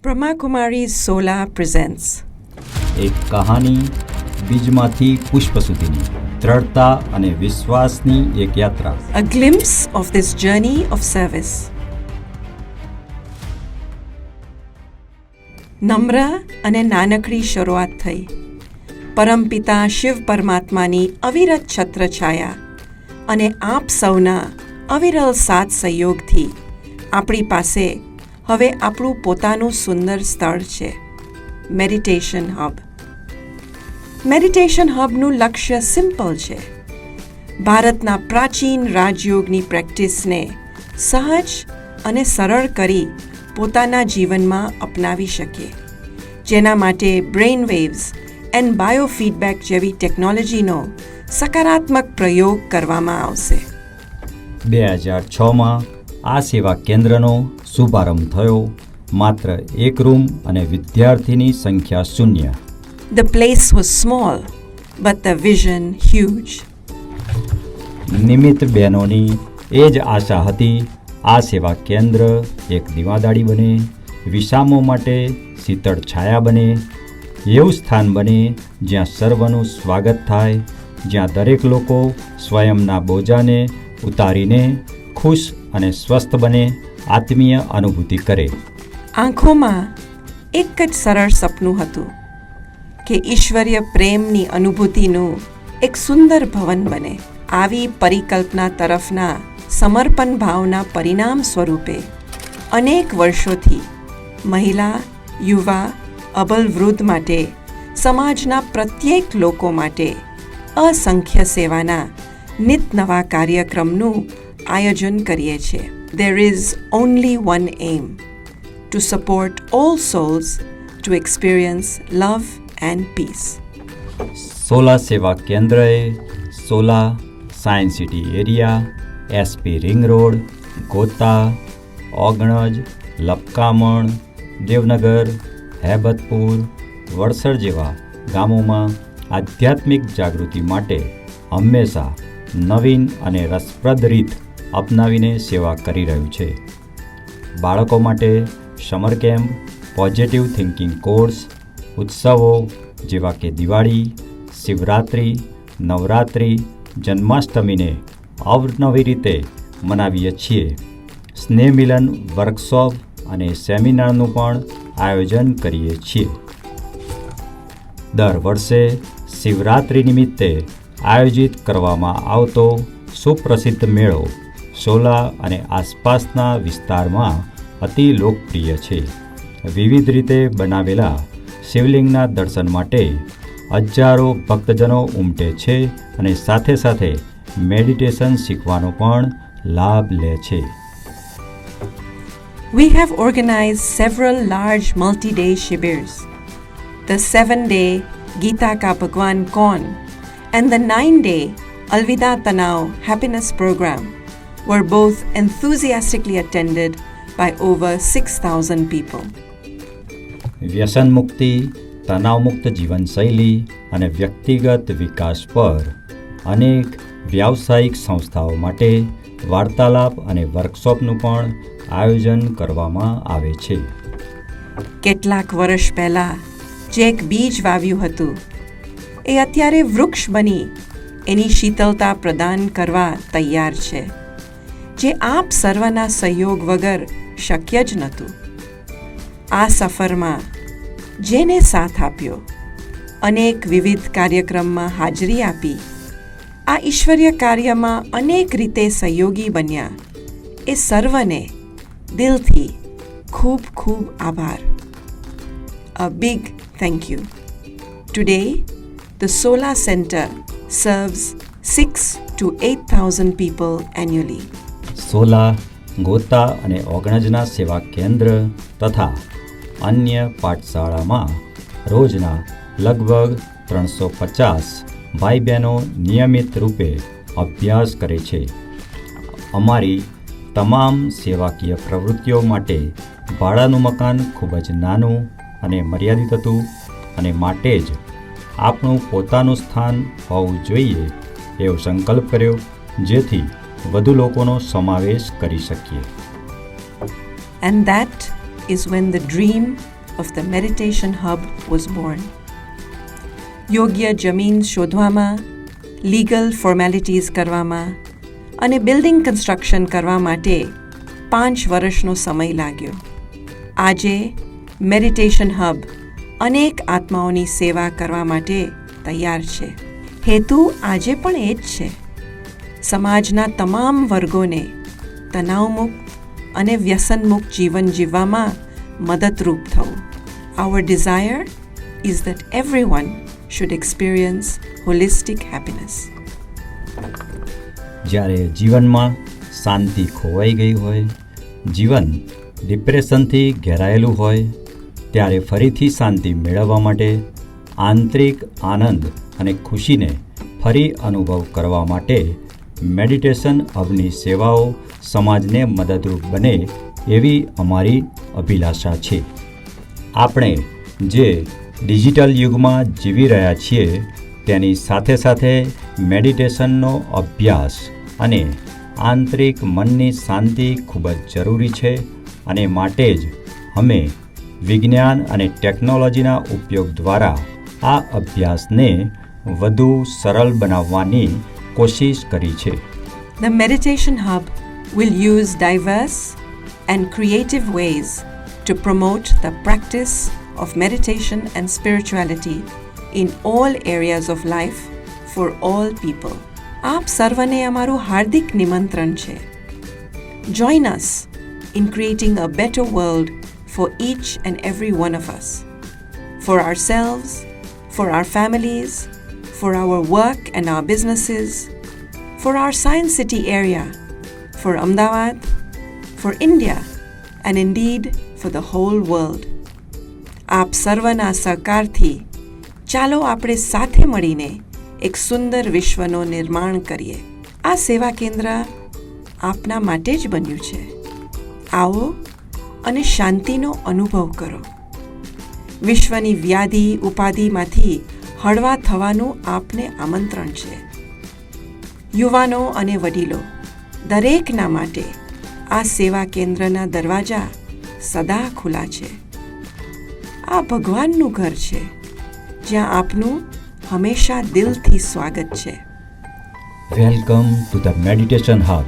Brahma Kumari's Sola presents એક કહાની બીજમાંથી પુષ્પ સુધીની દ્રઢતા અને વિશ્વાસની એક યાત્રા. a glimpse of this journey of service. નમ્ર અને નાનકડી શરૂઆત થઈ. પરમપિતા શિવ પરમાત્માની અવિરત છત્રછાયા અને આપ સૌના અવિરલ સાથ સહયોગથી આપણી પાસે હવે આપણું પોતાનું સુંદર સ્થળ છે, મેડિટેશન હબ. મેડિટેશન હબનું લક્ષ્ય સિમ્પલ છે. ભારતના પ્રાચીન રાજયોગની પ્રેક્ટિસને સહજ અને સરળ કરી પોતાના જીવનમાં અપનાવી શકીએ, જેના માટે બ્રેઇન વેવ્સ એન્ડ બાયોફીડબેક જેવી ટેકનોલોજીનો સકારાત્મક પ્રયોગ કરવામાં આવશે. 2006માં આ સેવા કેન્દ્રનો શુભારંભ થયો. માત્ર એક રૂમ અને વિદ્યાર્થીની સંખ્યા 0. The place was small, but the vision huge. નિમિત્ત બહેનોની એ જ આશા હતી. આ સેવા કેન્દ્ર એક દીવાદાળી બને, વિષામો માટે શીતળ છાયા બને, એવું સ્થાન બને જ્યાં સર્વનું સ્વાગત થાય, જ્યાં દરેક લોકો સ્વયંના બોજાને ઉતારીને ખુશ અને સ્વસ્થ બને, આત્મીય અનુભૂતિ કરે. આંખોમાં એક જ સરળ સપનું હતું કે ઈશ્વરીય પ્રેમની અનુભૂતિનું એક સુંદર ભવન બને. આવી પરિકલ્પના તરફના સમર્પણ ભાવના પરિણામ સ્વરૂપે અનેક વર્ષોથી મહિલા, યુવા, અબલ વૃદ્ધ માટે, સમાજના પ્રત્યેક લોકો માટે અસંખ્ય સેવાના નિત નવા કાર્યક્રમનું આયોજન કરીએ છીએ. There is only one aim: to support all souls to experience love and peace. Sola સેવા કેન્દ્રએ Sola, Science City area, SP Ring Road, Gota, Ognaj, Lapkaman, Devnagar, Hebatpur, Vadsar જેવા ગામોમાં આધ્યાત્મિક જાગૃતિ માટે હંમેશા નવીન અને રસપ્રદ રીત અપનાવીને સેવા કરી રહ્યું છે. બાળકો માટે summer camp, positive thinking course, ઉત્સવો જેવા કે દિવાળી, શિવરાત્રિ, નવરાત્રિ, જન્માષ્ટમીને અવનવી રીતે મનાવીએ છીએ. સ્નેહ મિલન વર્કશોપ અને સેમિનારનું પણ આયોજન કરીએ છીએ. દર વર્ષે શિવરાત્રિ નિમિત્તે આયોજિત કરવામાં આવતો સુપ્રસિદ્ધ મેળો સોલા અને આસપાસના વિસ્તારમાં અતિ લોકપ્રિય છે. વિવિધ રીતે બનાવેલા શિવલિંગના દર્શન માટે હજારો ભક્તજનો ઉમટે છે અને સાથે સાથે મેડિટેશન શીખવાનો પણ લાભ લે છે. We have organized several large multi-day shibers. The 7-day Gita Ka Bhagwan Kaun and the 9-day Alvida Tanav Happiness Program were both enthusiastically attended by over 6,000 people. વ્યસન મુક્તિ, તણાવમુક્ત જીવનશૈલી અને વ્યક્તિગત વિકાસ પર અનેક વ્યાવસાયિક સંસ્થાઓ માટે વાર્તાલાપ અને વર્કશોપનું પણ આયોજન કરવામાં આવે છે. કેટલાક વર્ષ પહેલાં જે એક બીજ વાવ્યું હતું એ અત્યારે વૃક્ષ બની એની શીતળતા પ્રદાન કરવા તૈયાર છે, જે આપ સર્વના સહયોગ વગર શક્ય જ નહોતું. આ સફરમાં જેને સાથ આપ્યો, અનેક વિવિધ કાર્યક્રમમાં હાજરી આપી, આ ઈશ્વરીય કાર્યમાં અનેક રીતે સહયોગી બન્યા, એ સર્વને દિલથી ખૂબ ખૂબ આભાર. A big thank you. Today, the Sola Center serves 6,000 to 8,000 people annually. Sola, ગોતા અને ઓગણજના સેવા કેન્દ્ર તથા અન્ય પાઠશાળામાં રોજના લગભગ 350 ભાઈ બહેનો નિયમિત રૂપે અભ્યાસ કરે છે. અમારી તમામ સેવાકીય પ્રવૃત્તિઓ માટે ભાડાનું મકાન ખૂબ જ નાનું અને મર્યાદિત હતું અને માટે જ આપણું પોતાનું સ્થાન હોવું જોઈએ એવો સંકલ્પ કર્યો, જેથી વધુ લોકોનો સમાવેશ કરી શકીએ. And that is when the dream of the meditation hub was born. યોગ્ય જમીન શોધવામાં, લીગલ ફોર્મેલિટીઝ કરવામાં અને બિલ્ડિંગ કન્સ્ટ્રક્શન કરવા માટે 5 વર્ષનો સમય લાગ્યો. આજે મેડિટેશન હબ અનેક આત્માઓની સેવા કરવા માટે તૈયાર છે. હેતુ આજે પણ એ જ છે, સમાજના તમામ વર્ગોને તણાવમુક્ત અને વ્યસનમુક્ત જીવન જીવવામાં મદદરૂપ થવું. Our desire is that everyone should experience holistic happiness. જ્યારે જીવનમાં શાંતિ ખોવાઈ ગઈ હોય, જીવન ડિપ્રેશનથી ઘેરાયેલું હોય, ત્યારે ફરીથી શાંતિ મેળવવા માટે, આંતરિક આનંદ અને ખુશીને ફરી અનુભવ કરવા માટે મેડિટેશન હબની સેવાઓ સમાજને મદદરૂપ બને એવી અમારી અભિલાષા છે. આપણે જે ડિજિટલ યુગમાં જીવી રહ્યા છીએ તેની સાથે સાથે મેડિટેશનનો અભ્યાસ અને આંતરિક મનની શાંતિ ખૂબ જ જરૂરી છે અને માટે જ અમે વિજ્ઞાન અને ટેકનોલોજીના ઉપયોગ દ્વારા આ અભ્યાસને વધુ સરળ બનાવવાની કોશિશ કરી છે. The Meditation Hub will use diverse and creative ways to promote the practice of meditation and spirituality in all areas of life for all people. આપ સર્વને અમારું હાર્દિક નિમંત્રણ છે. Join us in creating a better world for each and every one of us, for ourselves, for our families, for our work and our businesses, for our Science City area, for Ahmedabad, for India, and indeed for the whole world. આપ સર્વના સહકારથી ચાલો આપણે સાથે મળીને એક સુંદર વિશ્વનો નિર્માણ કરીએ. આ સેવા કેન્દ્ર આપના માટે જ બન્યું છે. આવો અને શાંતિનો અનુભવ કરો. વિશ્વની વ્યાધિ ઉપાધિમાંથી હળવા થવાનું આપને આમંત્રણ છે. યુવાનો અને વડીલો દરેકના માટે આ સેવા કેન્દ્રના દરવાજા સદા ખુલ્લા છે. આ ભગવાનનું ઘર છે, જ્યાં આપનું હંમેશા દિલથી સ્વાગત છે. Welcome to the meditation hub.